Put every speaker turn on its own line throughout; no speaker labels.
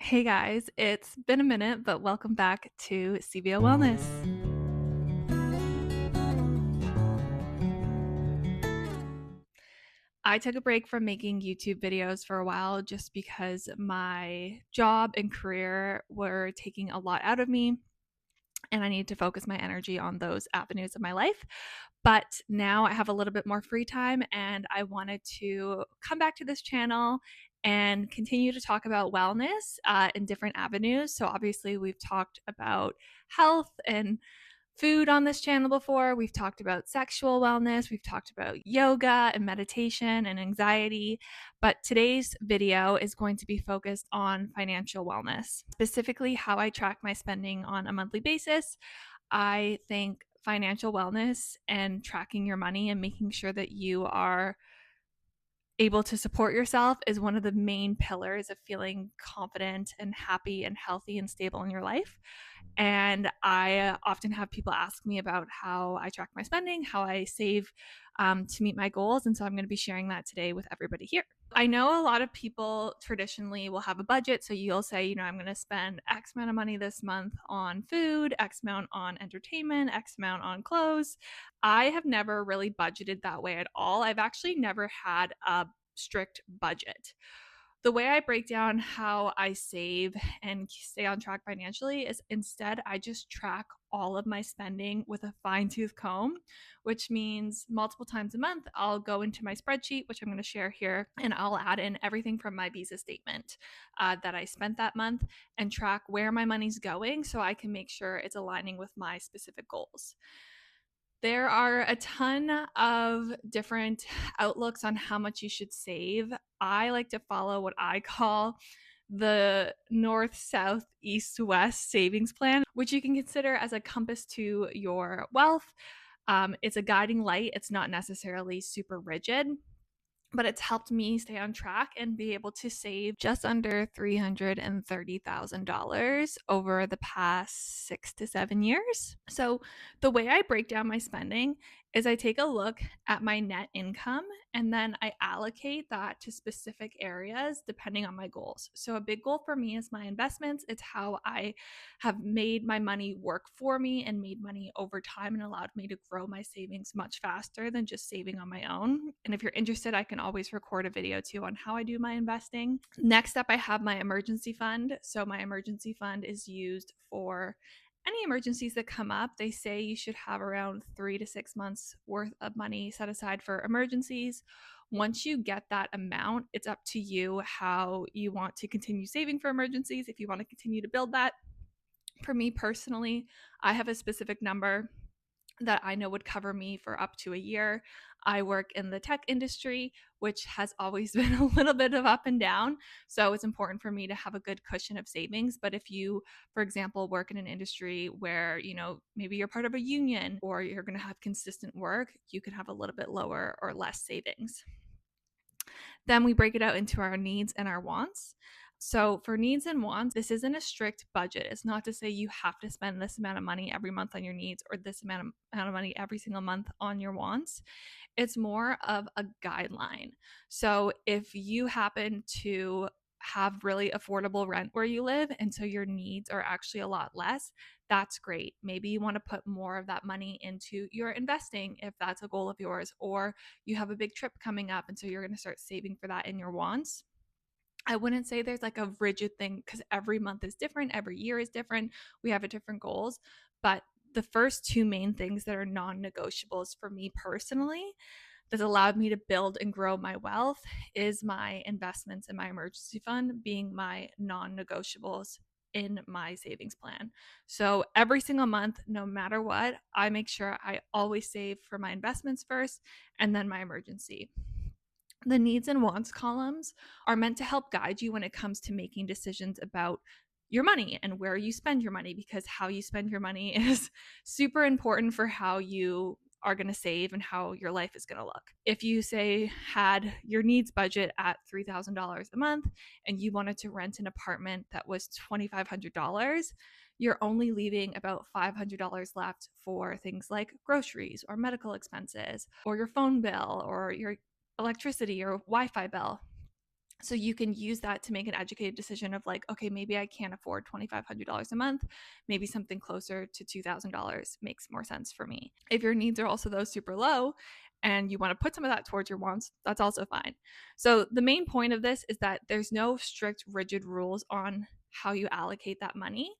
Hey guys, it's been a minute, but welcome back to CBO Wellness. I took a break from making YouTube videos for a while just because my job and career were taking a lot out of me and I needed to focus my energy on those avenues of my life. But now I have a little bit more free time and I wanted to come back to this channel and continue to talk about wellness in different avenues. So, obviously, we've talked about health and food on this channel before. We've talked about sexual wellness. We've talked about yoga and meditation and anxiety. But today's video is going to be focused on financial wellness, specifically how I track my spending on a monthly basis. I think financial wellness and tracking your money and making sure that you are able to support yourself is one of the main pillars of feeling confident and happy and healthy and stable in your life. And I often have people ask me about how I track my spending, how I save to meet my goals. And so I'm going to be sharing that today with everybody here. I know a lot of people traditionally will have a budget. So you'll say, I'm going to spend X amount of money this month on food, X amount on entertainment, X amount on clothes. I have never really budgeted that way at all. I've actually never had a strict budget. The way I break down how I save and stay on track financially is instead I just track all of my spending with a fine tooth comb, which means multiple times a month I'll go into my spreadsheet, which I'm going to share here, and I'll add in everything from my visa statement that I spent that month and track where my money's going so I can make sure it's aligning with my specific goals. There are a ton of different outlooks on how much you should save. I like to follow what I call the north, south, east, west savings plan, which you can consider as a compass to your wealth. It's a guiding light, it's not necessarily super rigid, but it's helped me stay on track and be able to save just under $330,000 over the past 6 to 7 years. So, the way I break down my spending is I take a look at my net income and then I allocate that to specific areas depending on my goals. So, a big goal for me is my investments. It's how I have made my money work for me and made money over time and allowed me to grow my savings much faster than just saving on my own. And if you're interested, I can always record a video too on how I do my investing. Next up, I have my emergency fund. So, my emergency fund is used for any emergencies that come up. They say you should have around 3 to 6 months worth of money set aside for emergencies. Once you get that amount, it's up to you how you want to continue saving for emergencies, if you want to continue to build that. For me personally, I have a specific number that I know would cover me for up to a year. I work in the tech industry, which has always been a little bit of up and down. So it's important for me to have a good cushion of savings. But if you, for example, work in an industry where, maybe you're part of a union or you're going to have consistent work, you can have a little bit lower or less savings. Then we break it out into our needs and our wants. So for needs and wants, this isn't a strict budget. It's not to say you have to spend this amount of money every month on your needs or this amount of money every single month on your wants. It's more of a guideline. So if you happen to have really affordable rent where you live and so your needs are actually a lot less, that's great. Maybe you want to put more of that money into your investing if that's a goal of yours, or you have a big trip coming up and so you're going to start saving for that in your wants. I wouldn't say there's like a rigid thing because every month is different, every year is different. We have different goals, but the first two main things that are non-negotiables for me personally that's allowed me to build and grow my wealth is my investments in my emergency fund being my non-negotiables in my savings plan. So every single month, no matter what, I make sure I always save for my investments first and then my emergency. The needs and wants columns are meant to help guide you when it comes to making decisions about your money and where you spend your money, because how you spend your money is super important for how you are going to save and how your life is going to look. If you say had your needs budget at $3,000 a month and you wanted to rent an apartment that was $2,500, you're only leaving about $500 left for things like groceries or medical expenses or your phone bill or your electricity or Wi-Fi bill. So you can use that to make an educated decision of like, okay, maybe I can't afford $2,500 a month. Maybe something closer to $2,000 makes more sense for me. If your needs are also those super low and you want to put some of that towards your wants, that's also fine. So the main point of this is that there's no strict, rigid rules on how you allocate that money.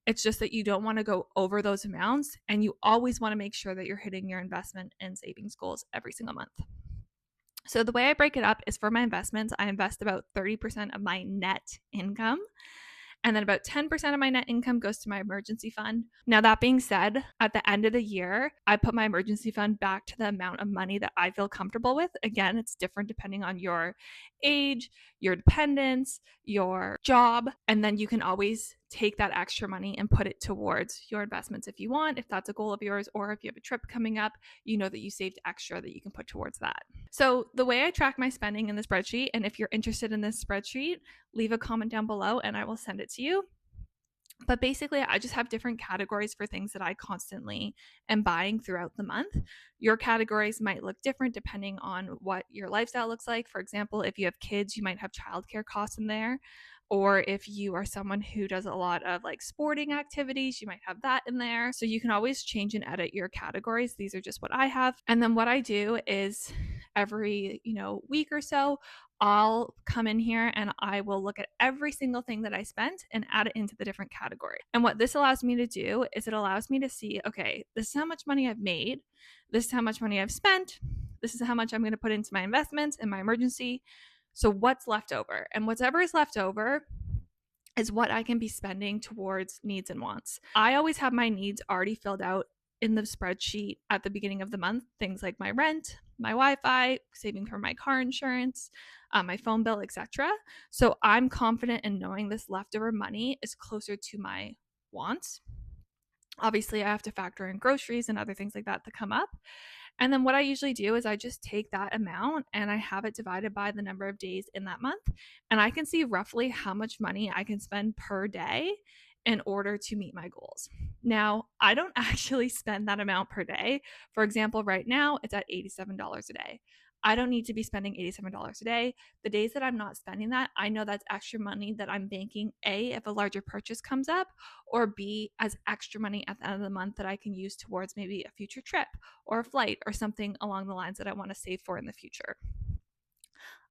It's just that you don't want to go over those amounts, and you always want to make sure that you're hitting your investment and savings goals every single month. So the way I break it up is for my investments, I invest about 30% of my net income. And then about 10% of my net income goes to my emergency fund. Now, that being said, at the end of the year, I put my emergency fund back to the amount of money that I feel comfortable with. Again, it's different depending on your age, your dependents, your job. And then you can always take that extra money and put it towards your investments if you want, if that's a goal of yours, or if you have a trip coming up, you know that you saved extra that you can put towards that. So the way I track my spending in the spreadsheet, and if you're interested in this spreadsheet, leave a comment down below and I will send it to you. But basically, I just have different categories for things that I constantly am buying throughout the month. Your categories might look different depending on what your lifestyle looks like. For example, if you have kids, you might have childcare costs in there. Or if you are someone who does a lot of like sporting activities, you might have that in there. So you can always change and edit your categories. These are just what I have. And then what I do is every, week or so, I'll come in here and I will look at every single thing that I spent and add it into the different category. And what this allows me to do is it allows me to see, okay, this is how much money I've made. This is how much money I've spent. This is how much I'm going to put into my investments and my emergency. So what's left over? And whatever is left over is what I can be spending towards needs and wants. I always have my needs already filled out in the spreadsheet at the beginning of the month. Things like my rent, my Wi-Fi, saving for my car insurance, my phone bill, etc. So I'm confident in knowing this leftover money is closer to my wants. Obviously, I have to factor in groceries and other things like that come up. And then what I usually do is I just take that amount and I have it divided by the number of days in that month. And I can see roughly how much money I can spend per day in order to meet my goals. Now, I don't actually spend that amount per day. For example, right now it's at $87 a day. I don't need to be spending $87 a day. The days that I'm not spending that, I know that's extra money that I'm banking, A, if a larger purchase comes up, or B, as extra money at the end of the month that I can use towards maybe a future trip or a flight or something along the lines that I want to save for in the future.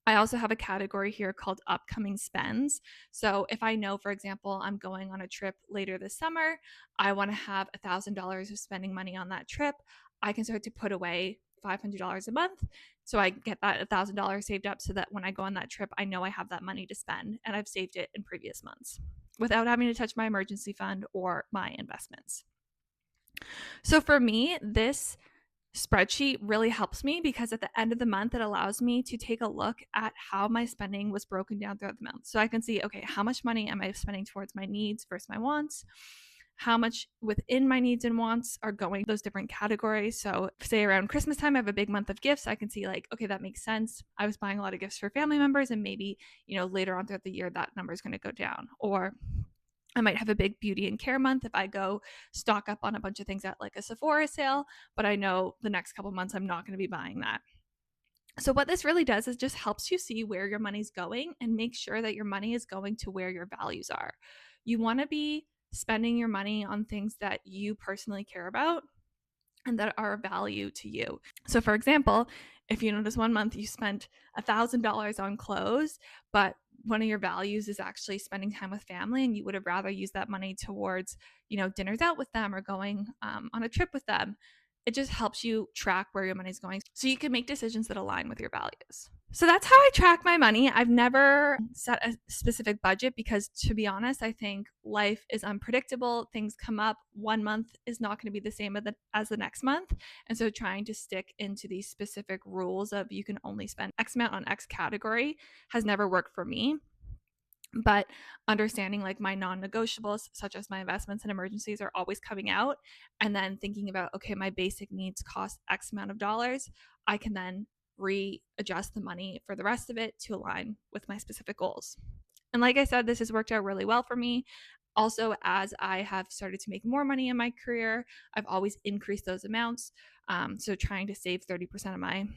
I also have a category here called upcoming spends. So if I know, for example, I'm going on a trip later this summer, I want to have $1,000 of spending money on that trip, I can start to put away $500 a month. So I get that $1,000 saved up so that when I go on that trip, I know I have that money to spend and I've saved it in previous months without having to touch my emergency fund or my investments. So for me, this spreadsheet really helps me because at the end of the month, it allows me to take a look at how my spending was broken down throughout the month. So I can see, okay, how much money am I spending towards my needs versus my wants? How much within my needs and wants are going those different categories. So say around Christmas time, I have a big month of gifts. I can see like, okay, that makes sense. I was buying a lot of gifts for family members and maybe, later on throughout the year, that number is going to go down. Or I might have a big beauty and care month if I go stock up on a bunch of things at like a Sephora sale, but I know the next couple months I'm not going to be buying that. So what this really does is just helps you see where your money's going and make sure that your money is going to where your values are. You want to be spending your money on things that you personally care about and that are of value to you. So for example, if you notice one month you spent $1,000 on clothes, but one of your values is actually spending time with family and you would have rather used that money towards, dinners out with them or going on a trip with them, it just helps you track where your money's going so you can make decisions that align with your values. So that's how I track my money. I've never set a specific budget because, to be honest, I think life is unpredictable. Things come up. One month is not going to be the same as the next month. And so trying to stick into these specific rules of you can only spend X amount on X category has never worked for me. But understanding like my non-negotiables, such as my investments and emergencies, are always coming out. And then thinking about, okay, my basic needs cost X amount of dollars. I can then readjust the money for the rest of it to align with my specific goals. And like I said, this has worked out really well for me. Also, as I have started to make more money in my career, I've always increased those amounts. So trying to save 30% of my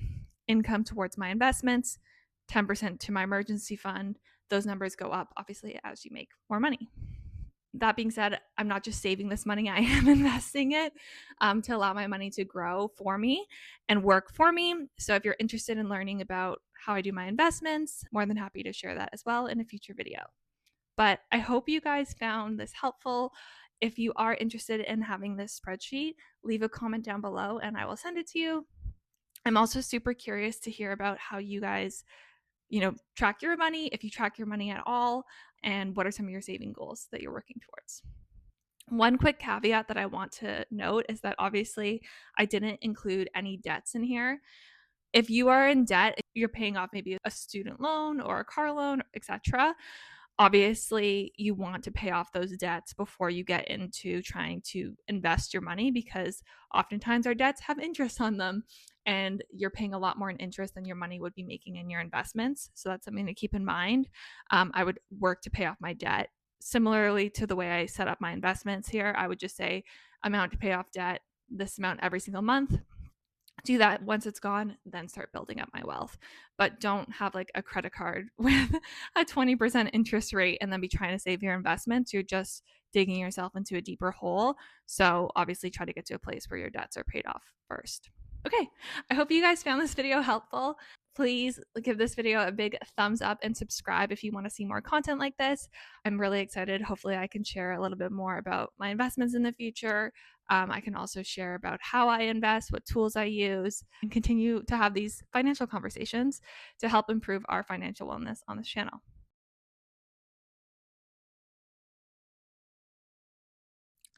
income towards my investments, 10% to my emergency fund. Those numbers go up, obviously, as you make more money. That being said, I'm not just saving this money, I am investing it to allow my money to grow for me and work for me. So if you're interested in learning about how I do my investments, more than happy to share that as well in a future video. But I hope you guys found this helpful. If you are interested in having this spreadsheet, leave a comment down below and I will send it to you. I'm also super curious to hear about how you guys, track your money, if you track your money at all, and what are some of your saving goals that you're working towards. One quick caveat that I want to note is that obviously I didn't include any debts in here. If you are in debt, if you're paying off maybe a student loan or a car loan, etc., obviously you want to pay off those debts before you get into trying to invest your money, because oftentimes our debts have interest on them and you're paying a lot more in interest than your money would be making in your investments. So that's something to keep in mind. I would work to pay off my debt similarly to the way I set up my investments here. I would just say amount to pay off debt, this amount every single month. Do that. Once it's gone, then start building up my wealth. But don't have like a credit card with a 20% interest rate and then be trying to save your investments. You're just digging yourself into a deeper hole. So obviously try to get to a place where your debts are paid off first. Okay, I hope you guys found this video helpful. Please give this video a big thumbs up and subscribe if you want to see more content like this. I'm really excited. Hopefully I can share a little bit more about my investments in the future. I can also share about how I invest, what tools I use, and continue to have these financial conversations to help improve our financial wellness on this channel.